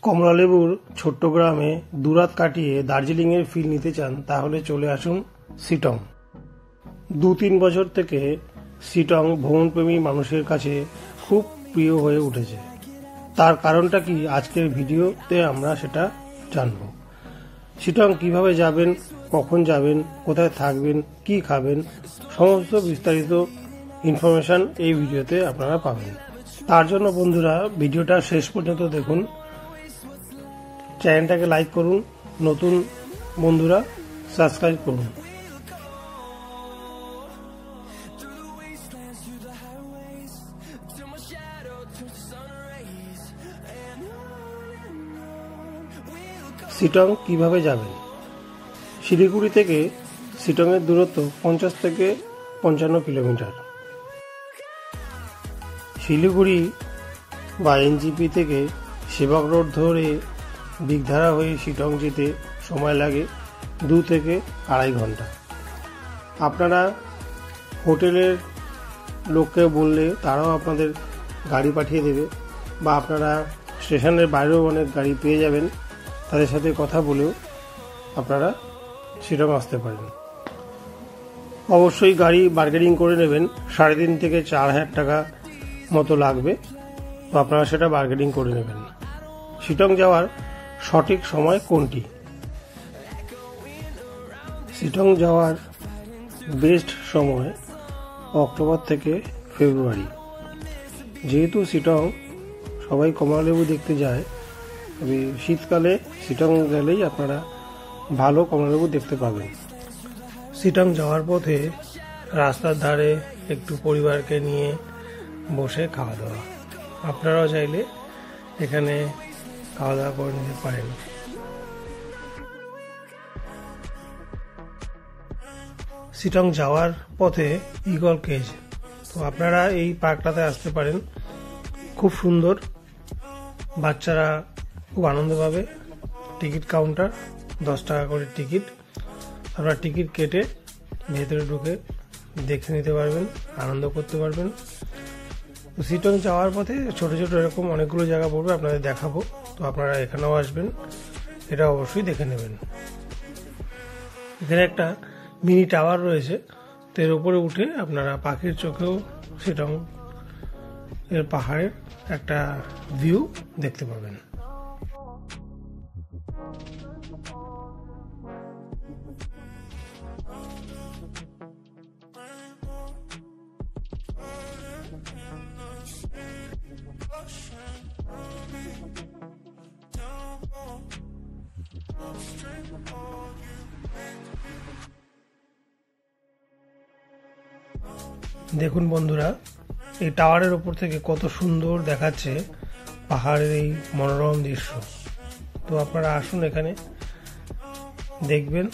কমলালেবুর ছোট্ট গ্রামে দুরাত কাটিয়ে দার্জিলিংয়ের ফিল নিতে চান তাহলে চলে আসুন শিটং। 2-3 বছর থেকে শিটং ভ্রমণপ্রেমী মানুষের কাছে খুব প্রিয় হয়ে উঠেছে। তার কারণটা কি আজকের ভিডিওতে আমরা সেটা জানব। শিটং কিভাবে যাবেন, কখন যাবেন, কোথায় থাকবেন, কি খাবেন, সমস্ত বিস্তারিত ইনফরমেশন এই ভিডিওতে আপনারা পাবেন। তার জন্য বন্ধুরা ভিডিওটা শেষ পর্যন্ত দেখুন, চ্যানেলটাকে লাইক করুন, নতুন বন্ধুরা সাবস্ক্রাইব করুন। শিটং কিভাবে যাবেন? শিলিগুড়ি থেকে শিটংয়ের দূরত্ব 50 থেকে 55 কিলোমিটার। শিলিগুড়ি বা এনজিপি থেকে সেবক রোড ধরে দিকধারা হয়ে শিটং যেতে সময় লাগে 2 থেকে 2.5 ঘন্টা। আপনারা হোটেলের লোককে বললে তারাও আপনাদের গাড়ি পাঠিয়ে দেবে, বা আপনারা স্টেশনের বাইরেও অনেক গাড়ি পেয়ে যাবেন, তাদের সাথে কথা বলেও আপনারা শিটং আসতে পারেন। অবশ্যই গাড়ি বার্গেনিং করে নেবেন, 3.5 থেকে 4,000 টাকা মতো লাগবে, তো আপনারা সেটা বার্গেনিং করে নেবেন। শিটং যাওয়ার সঠিক সময় কোনটি? শিটং যাওয়ার বেস্ট সময় অক্টোবর থেকে ফেব্রুয়ারি। যেহেতু শিটং সবাই কমলালেবু দেখতে যায়, তবে শীতকালে শিটং গেলেই আপনারা ভালো কমলালেবু দেখতে পাবেন। শিটং যাওয়ার পথে রাস্তার ধারে একটু পরিবারকে নিয়ে বসে খাওয়া দাওয়া, আপনারাও চাইলে এখানে খাওয়া দাওয়া করে নিতে পারেন। শিটং যাওয়ার পথে ঈগল কেজ, তো আপনারা এই পার্কটাতে আসতে পারেন, খুব সুন্দর, বাচ্চারা খুব আনন্দ পাবে। টিকিট কাউন্টার 10 টাকা করে টিকিট, আপনারা টিকিট কেটে ভেতরে ঢুকে দেখে নিতে পারবেন, আনন্দ করতে পারবেন। তো শিটং যাওয়ার পথে ছোট ছোট এরকম অনেকগুলো জায়গা পড়বে, আপনাদের দেখাবো, তো আপনারা এখানেও আসবেন, এটা অবশ্যই দেখে নেবেন। এখানে একটা মিনি টাওয়ার রয়েছে, তো এর উপরে উঠে আপনারা পাখির চোখেও শিটং এর পাহাড়ের একটা ভিউ দেখতে পাবেন। দেখুন বন্ধুরা, এই টাওয়ারের উপর থেকে কত সুন্দর দেখাচ্ছে পাহাড়ের এই মনোরম দৃশ্য। তো আপনারা আসুন, এখানে দেখবেন।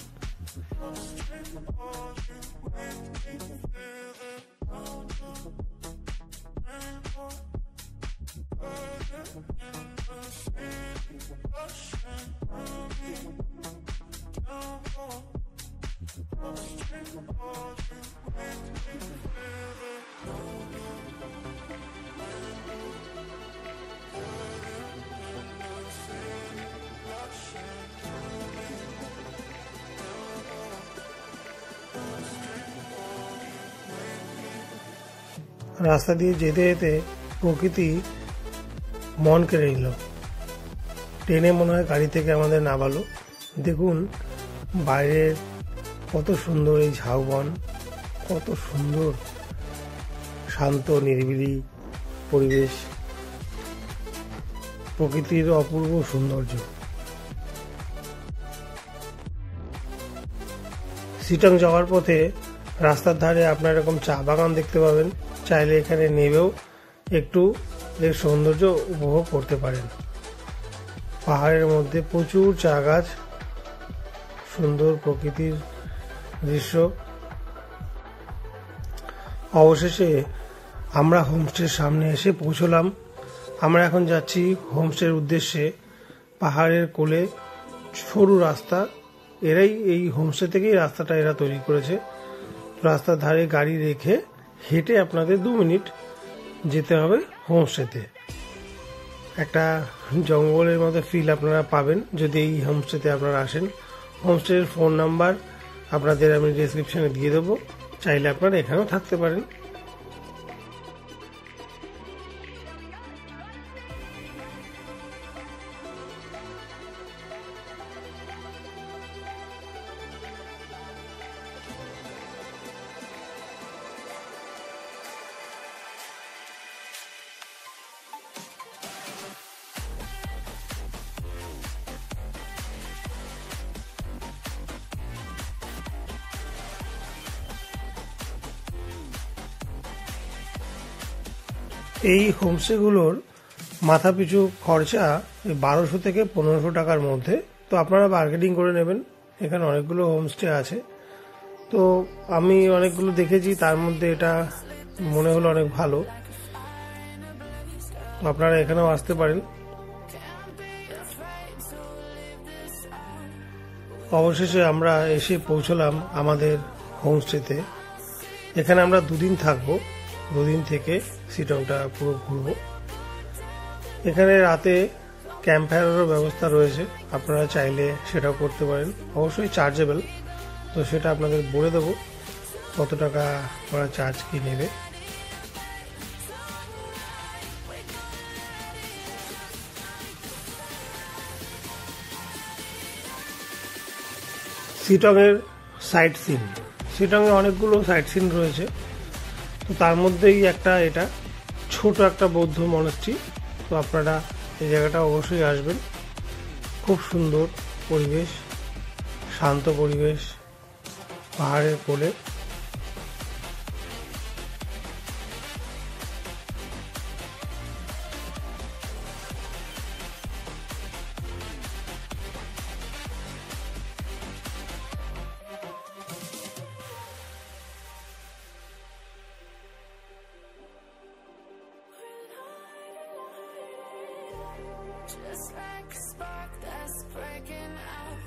রাস্তা দিয়ে যেতে যেতে প্রকৃতি মন কেড়ে নিল, ট্রেনে মনে হয় গাড়ি থেকে আমাদের নামালো। দেখুন বাইরে কত সুন্দর এই ঝাউবন, কত সুন্দর শান্ত নিরিবিলি পরিবেশ, প্রকৃতির অপূর্ব সৌন্দর্য। শিটং যাওয়ার পথে রাস্তার ধারে আপনার এরকম চা বাগান দেখতে পাবেন, চাইলে এখানে নেবেও একটু এর সৌন্দর্য উপভোগ করতে পারেন। পাহাড়ের মধ্যে প্রচুর চা গাছ, সুন্দর প্রকৃতির দৃশ্য। অবশেষে আমরা হোমস্টের সামনে এসে পৌঁছলাম। আমরা এখন যাচ্ছি হোমস্টের উদ্দেশ্যে। পাহাড়ের কোলে সরু রাস্তা, এরাই এই হোমস্টে থেকেই রাস্তাটা এরা তৈরি করেছে। রাস্তার ধারে গাড়ি রেখে হেঁটে আপনাদের 2 মিনিট যেতে হবে হোমস্টেতে। একটা জঙ্গলের মতো ফিল আপনারা পাবেন যদি এই হোমস্টেতে আপনারা আসেন। হোমস্টের ফোন নাম্বার আপনাদের আমি ডেসক্রিপশনে দিয়ে দেবো, চাইলে আপনারা এখানেও থাকতে পারেন। এই হোমস্টেগুলোর মাথাপিছু খরচা 1200 থেকে 1500 টাকার মধ্যে। তো আপনারা বার্গেনিং করে নেবেন। এখানে অনেকগুলো হোমস্টে আছে, তো আমি অনেকগুলো দেখেছি, তার মধ্যে এটা মনে হলো অনেক ভালো। আপনারা এখানেও আসতে পারেন। অবশেষে আমরা এসে পৌঁছলাম আমাদের হোমস্টেতে। এখানে আমরা 2 দিন থাকবো। 2 দিন থেকে শিলংটা পুরো ঘুরবো। এখানে রাতে ক্যাম্প ফায়ারেরও ব্যবস্থা রয়েছে, আপনারা চাইলে সেটাও করতে পারেন, অবশ্যই চার্জেবল। তো সেটা আপনাদের বলে দেবো কত টাকা ওরা চার্জ কি নেবে। শিলংয়ের সাইট সিন, শিলংয়ে অনেকগুলো সাইট সিন রয়েছে, তো তার মধ্যেই একটা এটা ছোট একটা বৌদ্ধ মনাস্ট্রি। তো আপনারা এই জায়গাটা অবশ্যই আসবেন। খুব সুন্দর পরিবেশ, শান্ত পরিবেশ, পাহাড়ের কোলে। Just like a spark that's breaking out,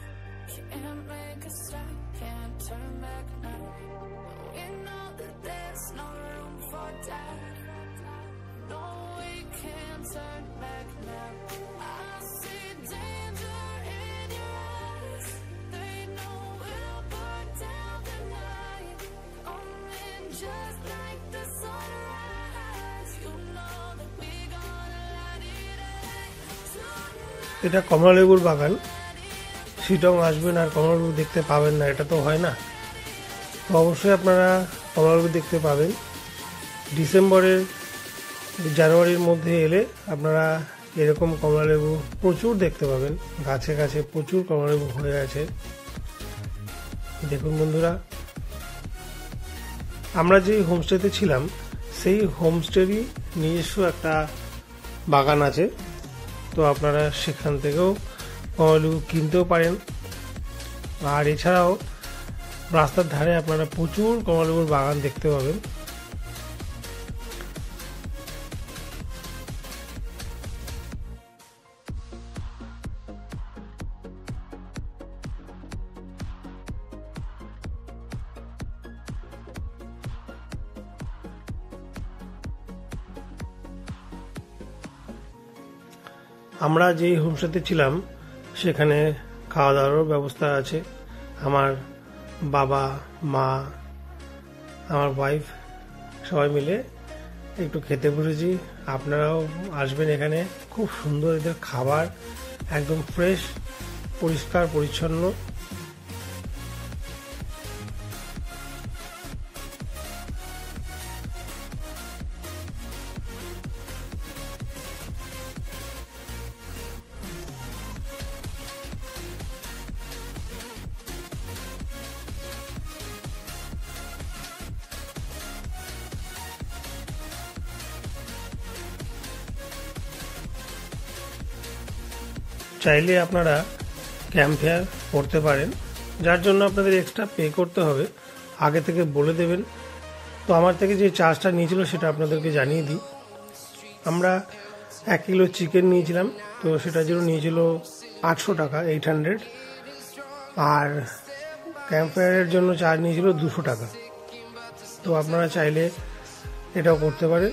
can't make a stop, can't turn back now. We know that there's no room for doubt. No, we can't turn back now. I see danger in your eyes. They know we'll burn down the night. Coming just like the sunrise. You know that we gonna light it up. এটা কমলালেবুর বাগান। শিলং আসবেন আর কমলালেবু দেখতে পাবেন না, এটা তো হয় না। তো অবশ্যই আপনারা কমলালেবু দেখতে পাবেন। ডিসেম্বরের জানুয়ারির মধ্যে এলে আপনারা এরকম কমলালেবু প্রচুর দেখতে পাবেন। গাছে গাছে প্রচুর কমলালেবু হয়ে আছে। দেখুন বন্ধুরা, আমরা যে হোমস্টেতে ছিলাম সেই হোমস্টেরই নিজস্ব একটা বাগান আছে। তো আপনারা সেখান থেকেও কমলালেবু কিনতেও পারেন। আর এছাড়াও রাস্তার ধারে আপনারা প্রচুর কমলালেবুর বাগান দেখতে পাবেন। আমরা যেই হোমস্টেতে ছিলাম সেখানে খাওয়া দাওয়ারও ব্যবস্থা আছে। আমার বাবা, মা, আমার ওয়াইফ সবাই মিলে একটু খেতে বসেছি। আপনারাও আসবেন এখানে, খুব সুন্দর এদের খাবার, একদম ফ্রেশ, পরিষ্কার পরিচ্ছন্ন। চাইলে আপনারা ক্যাম্প ফায়ার করতে পারেন, যার জন্য আপনাদের এক্সট্রা পে করতে হবে, আগে থেকে বলে দেবেন। তো আমার থেকে যে চার্জটা নিয়েছিল সেটা আপনাদেরকে জানিয়ে দিই। আমরা 1 কিলো চিকেন নিয়েছিলাম, তো সেটার জন্য নিয়েছিল 800 টাকা, 800। আর ক্যাম্প ফায়ারের জন্য চার্জ নিয়েছিল 200 টাকা। তো আপনারা চাইলে এটাও করতে পারেন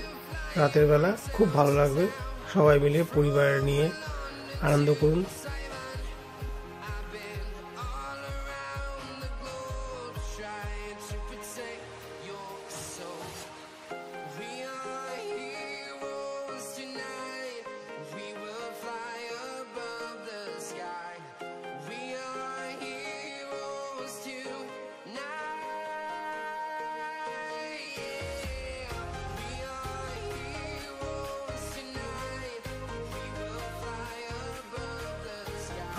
রাতের বেলা, খুব ভালো লাগবে, সবাই মিলে পরিবার নিয়ে আনন্দ করুন।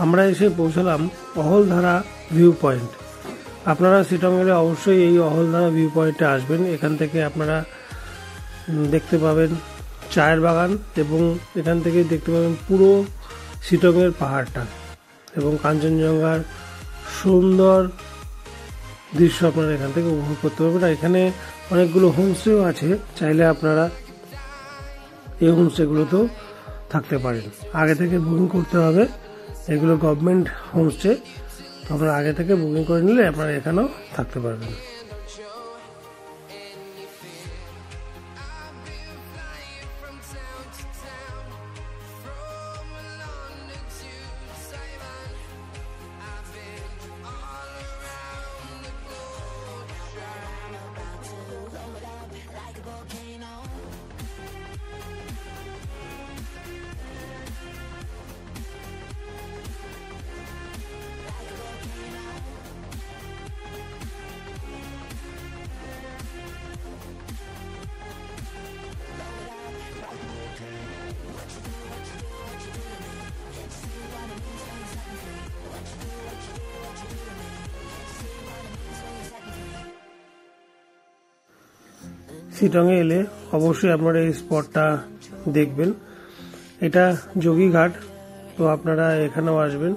আমরা এসে পৌঁছলাম অহলধারা ভিউ পয়েন্ট। আপনারা শিলং এলে অবশ্যই এই অহলধারা ভিউ পয়েন্টে আসবেন। এখান থেকে আপনারা দেখতে পাবেন চায়ের বাগান এবং এখান থেকে দেখতে পাবেন পুরো শিলংয়ের পাহাড়টা এবং কাঞ্চনজঙ্ঘার সুন্দর দৃশ্য আপনারা এখান থেকে উপভোগ করতে পারবেন। আর এখানে অনেকগুলো হোমস্টেও আছে, চাইলে আপনারা এই হোমস্টেগুলোতেও থাকতে পারেন। আগে থেকে বুকিং করতে হবে, এগুলো গভর্নমেন্ট হোমস্টে, আপনারা আগে থেকে বুকিং করে নিলে আপনারা এখানেও থাকতে পারবেন। শিলংয়ে এলে অবশ্যই আপনারা এই স্পটটা দেখবেন। এটা যোগীঘাট, তো আপনারা এখানেও আসবেন।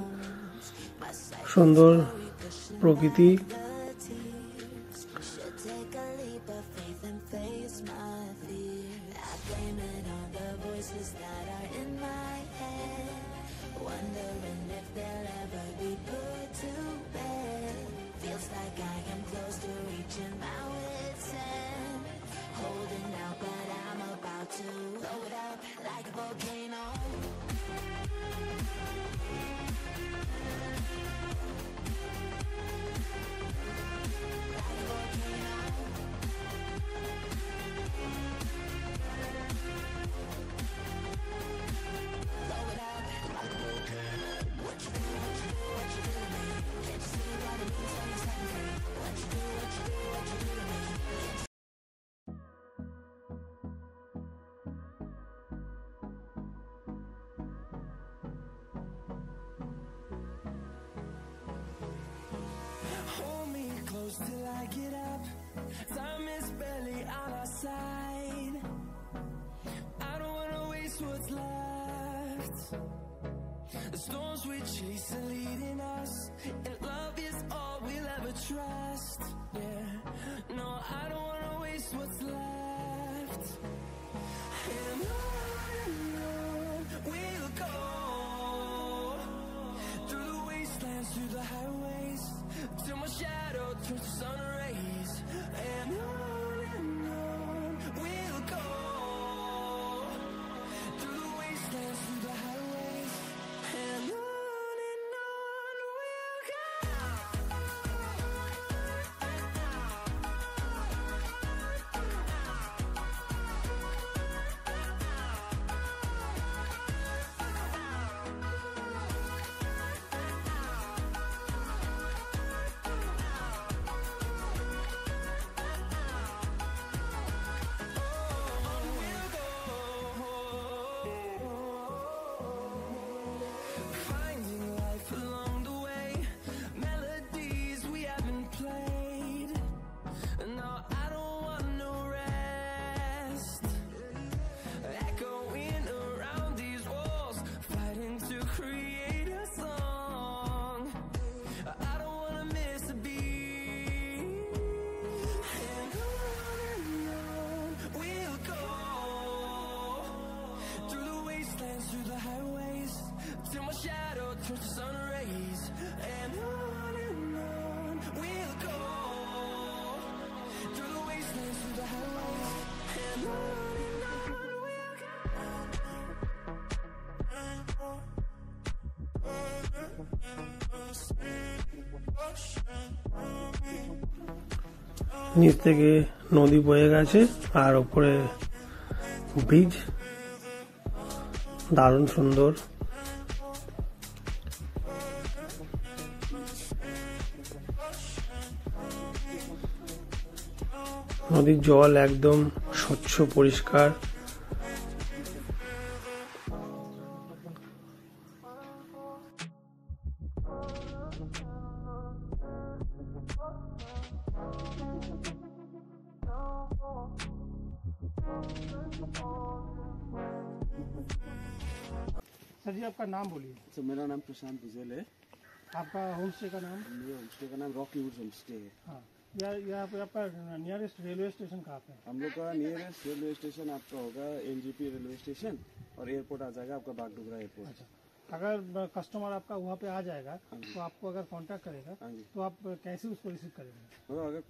সুন্দর প্রকৃতি, till I get up. Time is barely on our side. I don't wanna waste what's left. The storms we chase are leading us, and love is all we'll ever trust. Yeah, no, I don't wanna waste what's left. And on we'll go, through the wastelands, through the highways, till my shadow turns to sun rays. And on we'll go, through the wastelands, through the highways. And on we'll go. Finding life along the way, melodies we haven't played. No, I don't want no rest. Echoing around these walls, fighting to create a song. I don't wanna miss a beat. And on we'll go, through the wastelands, through the highways, till my shadow turns to sun rays. And on we'll go, through the wastelands, through the highways. And on we'll go. নিচ থেকে নদী বয়ে গেছে আর উপরে bridge, দারুণ সুন্দর। নদীর জল একদম স্বচ্ছ পরিষ্কার। सर जी आपका नाम बोलिए। तो मेरा नाम प्रशांत भुजेल है। आपका होम स्टे का नाम? मेरे होम स्टे का नाम रॉकी वुड्स होम स्टे है। हाँ, यहाँ पे आपका नियरेस्ट रेलवे स्टेशन कहाँ पे है? हम लोग का नियरेस्ट रेलवे स्टेशन आपका होगा एनजीपी रेलवे स्टेशन, और एयरपोर्ट आ जाएगा आपका बागडोगरा एयरपोर्ट। अच्छा, अगर कस्टमर आपका वहाँ पे आ जाएगा तो आपको अगर कांटेक्ट करेगा हाँ जी। तो आप कैसे उसको रिसीव करेंगे? मतलब अगर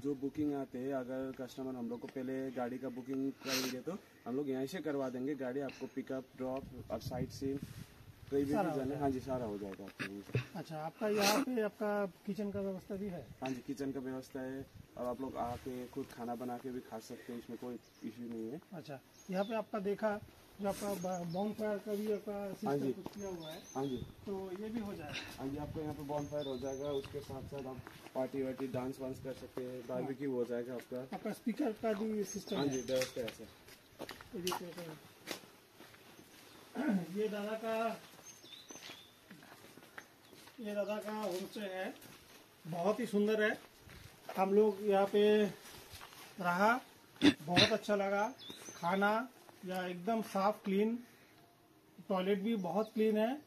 जो बुकिंग आते हैं, अगर कस्टमर हम लोग को पहले गाड़ी का बुकिंग करेंगे तो हम लोग यहाँ से करवा देंगे। गाड़ी आपको पिकअप ड्रॉप और साइट सीन कहीं भी जाना है, हाँ जी सारा हो जाएगा आपको यहीं से। अच्छा, आपका यहाँ पे आपका किचन का व्यवस्था भी है? हाँ जी, किचन का व्यवस्था है, और आप लोग आके खुद खाना बना के भी खा सकते हैं, इसमें कोई इश्यू नहीं है। अच्छा, यहाँ पे आपका देखा जो आपका बॉनफायर का भी आपका हाँ जी। सिस्टम किया हुआ है, हाँ जी, तो ये भी हो जाएगा? हाँ जी, आपको यहाँ पे बॉनफायर हो जाएगा, उसके साथ साथ आप पार्टी वार्टी डांस वांस कर सकते हैं, बारबेक्यू हो जाएगा आपका। आपका स्पीकर का भी सिस्टम हाँ है? जी, व्यवस्था है सर। ये दादा का होम स्टे है, बहुत ही सुंदर है। हम लोग यहाँ पे रहा, बहुत अच्छा लगा। खाना या एकदम साफ क्लीन, टॉयलेट भी बहुत क्लीन है,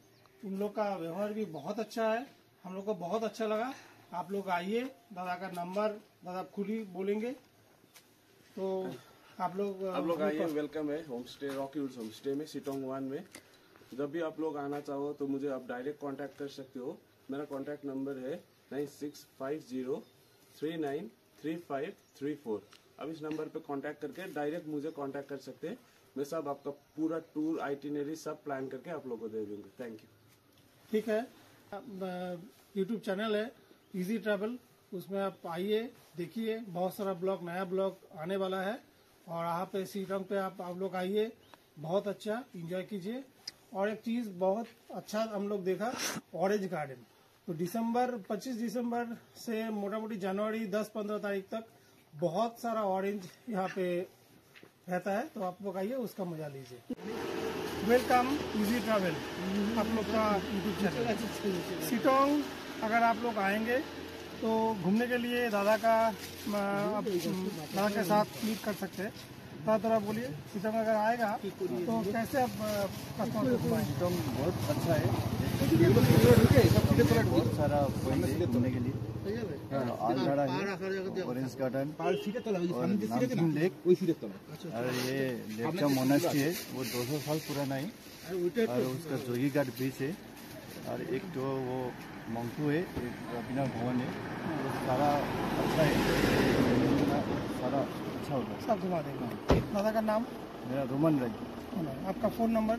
इन लोग का व्यवहार भी बहुत अच्छा है, हम लोग को बहुत अच्छा लगा। आप लोग आइए, दादा का नंबर दादा खुद ही बोलेंगे, तो आप लोग आइए, वेलकम है home stay rocky woods home stay में, सिटोंग 1 में। जब भी आप लोग आना चाहो तो मुझे आप डायरेक्ट कांटेक्ट कर सकते हो। मेरा कांटेक्ट नंबर है 9650393534। अब इस नंबर पे कांटेक्ट करके डायरेक्ट मुझे कांटेक्ट कर सकते हैं। मैं सब आपका पूरा टूर आइटिनरी सब प्लान करके आप लोगों को दे दूंगा। Thank you. ठीक है, यूट्यूब चैनल है इजी ट्रैवल, उसमें आप आइए, देखिए, बहुत सारा ब्लॉग, नया ब्लॉग आने वाला है। और यहाँ पे सीटोंग पे आप लोग आइए, बहुत अच्छा एंजॉय कीजिए। और एक चीज बहुत अच्छा हम लोग देखा, ऑरेंज गार्डन। तो 25 दिसंबर से मोटा मोटी जनवरी 10-15 तारीख तक बहुत सारा ऑरेंज यहाँ पे रहता है, तो आप लोग आइए, उसका मजा लीजिए। वेलकम इजी ट्रैवल, आप लोग का यूट्यूब चैनल। सिटोंग अगर आप लोग आएंगे तो घूमने के लिए दादा के साथ मीट कर सकते हैं। थोड़ा बोलिए, सिटोंग अगर आएगा तो कैसे आप कस्टमर को घुमाएंगे? सिटोंग बहुत अच्छा है, बहुत सारा पॉइंट है घूमने के लिए। आलझाड़ा है, ऑरेंज गार्डन और नामकिन लेक, और ये लेक का मोनास्ट्री है, वो 200 साल पुराना है। और उसका जोगी घाट बीच है, और एक तो वो मंकू है, एक रवीना भवन है। वो सारा अच्छा है, सारा अच्छा होगा, सब घुमा देंगे। दादा का नाम? मेरा रोमन राय। आपका फोन नंबर?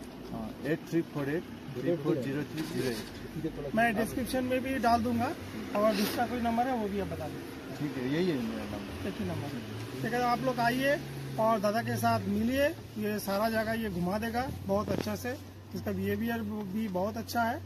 8348340308। मैं डिस्क्रिप्शन में भी डाल दूंगा, और जिसका कोई नंबर है वो भी आप बता दें। ठीक है, यही है मेरा नंबर। एक ही नंबर है। ठीक है, आप लोग आइए और दादा के साथ मिलिए, ये सारा जगह ये घुमा देगा बहुत अच्छा से। इसका बिहेवियर भी बहुत अच्छा है।